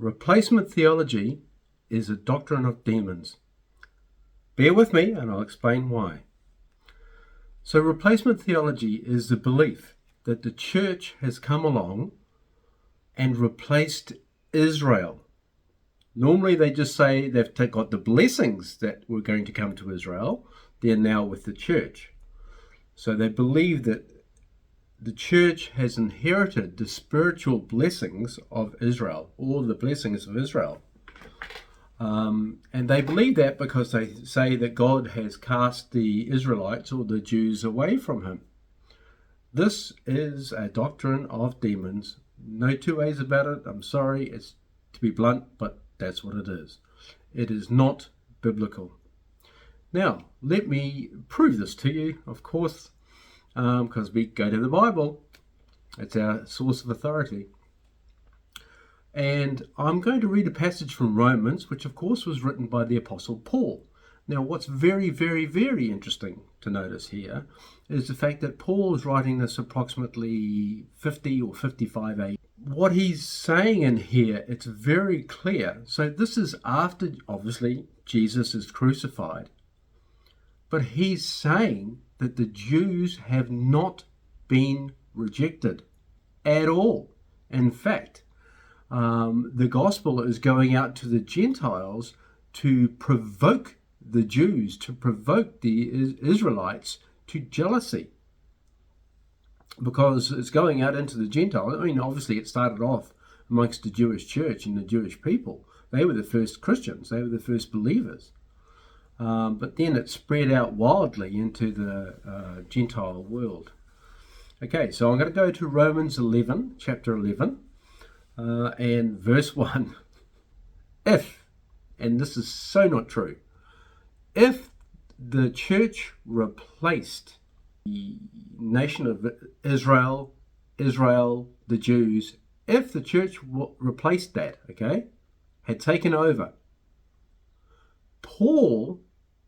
Replacement theology is a doctrine of demons. Bear with me and I'll explain why. So replacement theology is the belief that the church has come along and replaced Israel. Normally they just say they've got the blessings that were going to come to Israel. They're now with the church. So they believe that the church has inherited the spiritual blessings of Israel, all the blessings of Israel. And they believe that because they say that God has cast the Israelites or the Jews away from him. This is a doctrine of demons. No two ways about it. I'm sorry, it's to be blunt, but that's what it is. It is not biblical. Now, let me prove this to you, of course, because we go to the Bible. It's our source of authority. And I'm going to read a passage from Romans, which of course was written by the Apostle Paul. Now, what's very, very, very interesting to notice here is the fact that Paul is writing this approximately 50 or 55 AD. What he's saying in here, it's very clear. So this is after, obviously, Jesus is crucified. But he's saying that the Jews have not been rejected at all. In fact, the gospel is going out to the Gentiles to provoke the Jews, to provoke the Israelites to jealousy. Because it's going out into the Gentiles. I mean, obviously it started off amongst the Jewish church and the Jewish people. They were the first Christians. They were the first believers. But then it spread out wildly into the Gentile world. Okay, so I'm going to go to Romans 11, chapter 11, and verse 1. If, and this is so not true, if the church replaced the nation of Israel, the Jews, if the church replaced that, okay, had taken over, Paul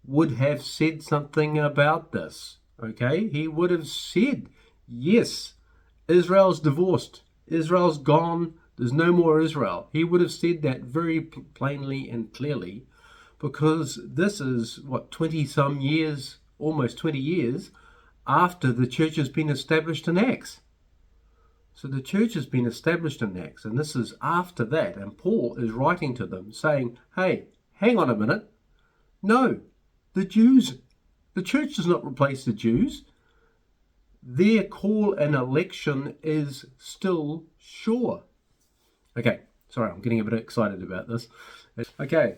would have said something about this, okay? He would have said, yes, Israel's divorced, Israel's gone, there's no more Israel. He would have said that very plainly and clearly, because this is, 20-some years, almost 20 years, after the church has been established in Acts. So the church has been established in Acts, and this is after that, and Paul is writing to them saying, hey, hang on a minute. No, the church does not replace the Jews. Their call and election is still sure. Okay, sorry, I'm getting a bit excited about this. Okay,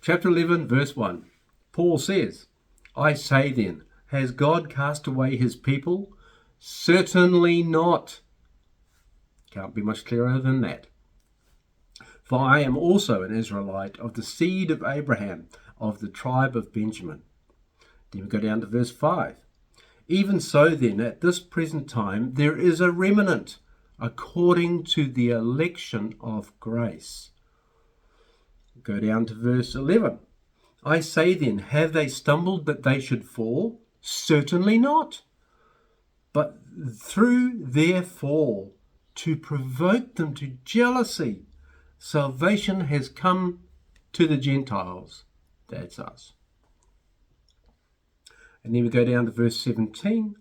chapter 11, verse 1. Paul says, I say then, has God cast away his people? Certainly not. Can't be much clearer than that. For I am also an Israelite of the seed of Abraham, of the tribe of Benjamin. Then we go down to verse 5. Even so then, at this present time, there is a remnant according to the election of grace. Go down to verse 11. I say then, have they stumbled that they should fall? Certainly not. But through their fall, to provoke them to jealousy, salvation has come to the Gentiles. That's us. And then we go down to verse 17.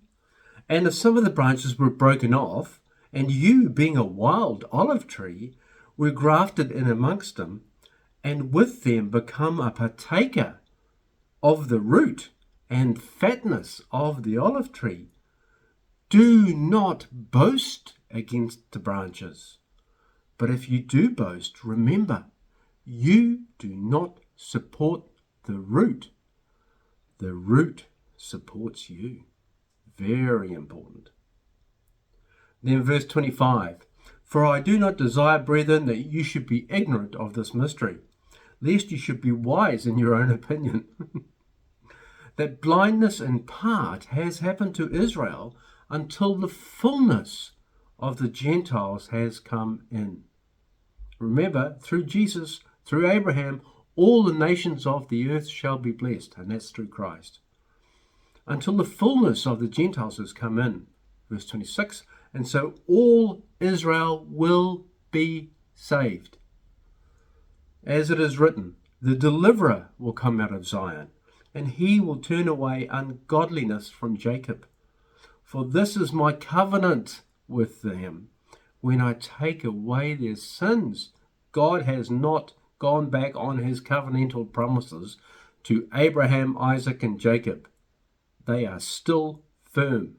And if some of the branches were broken off, and you, being a wild olive tree, were grafted in amongst them, and with them become a partaker of the root and fatness of the olive tree, do not boast against the branches. But if you do boast, remember, you do not support the root. The root supports you. Very important. Then verse 25. For I do not desire, brethren, that you should be ignorant of this mystery, lest you should be wise in your own opinion. That blindness in part has happened to Israel until the fullness of the Gentiles has come in. Remember, through Jesus, through Abraham, all the nations of the earth shall be blessed, and that's through Christ. Until the fullness of the Gentiles has come in. Verse 26, and so all Israel will be saved. As it is written, the deliverer will come out of Zion, and he will turn away ungodliness from Jacob. For this is my covenant with them when I take away their sins. God has not gone back on his covenantal promises to Abraham, Isaac, and Jacob. They are still firm.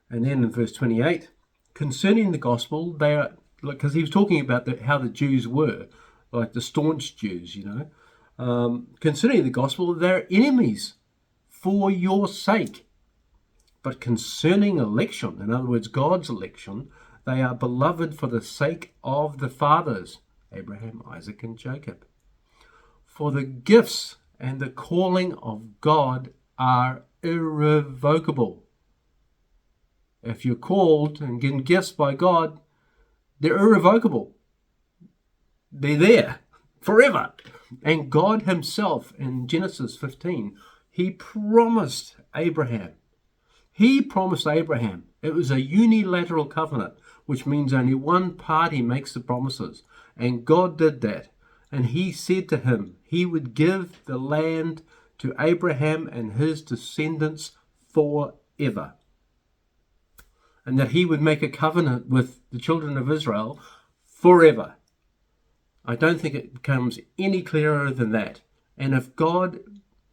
And then in verse 28, concerning the gospel, they are, because he was talking about how the Jews were, like the staunch Jews, concerning the gospel, they're enemies for your sake. But concerning election, in other words, God's election, they are beloved for the sake of the fathers, Abraham, Isaac, and Jacob. For the gifts and the calling of God are irrevocable. If you're called and given gifts by God, they're irrevocable. They're there forever. And God himself in Genesis 15, he promised Abraham. It was a unilateral covenant, which means only one party makes the promises. And God did that. And he said to him, he would give the land to Abraham and his descendants forever. And that he would make a covenant with the children of Israel forever. I don't think it becomes any clearer than that. And if God,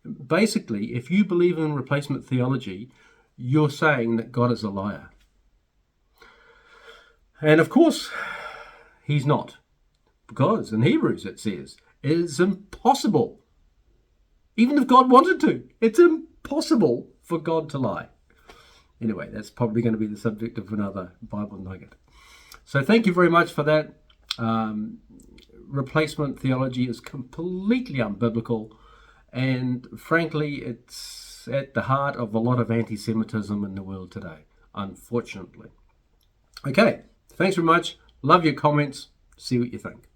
basically, if you believe in replacement theology, you're saying that God is a liar. And of course, he's not. Because in Hebrews it says, it is impossible. Even if God wanted to, it's impossible for God to lie. Anyway, that's probably going to be the subject of another Bible Nugget. So thank you very much for that. Replacement theology is completely unbiblical, and frankly, it's at the heart of a lot of anti-Semitism in the world today, unfortunately. Okay, thanks very much. Love your comments. See what you think.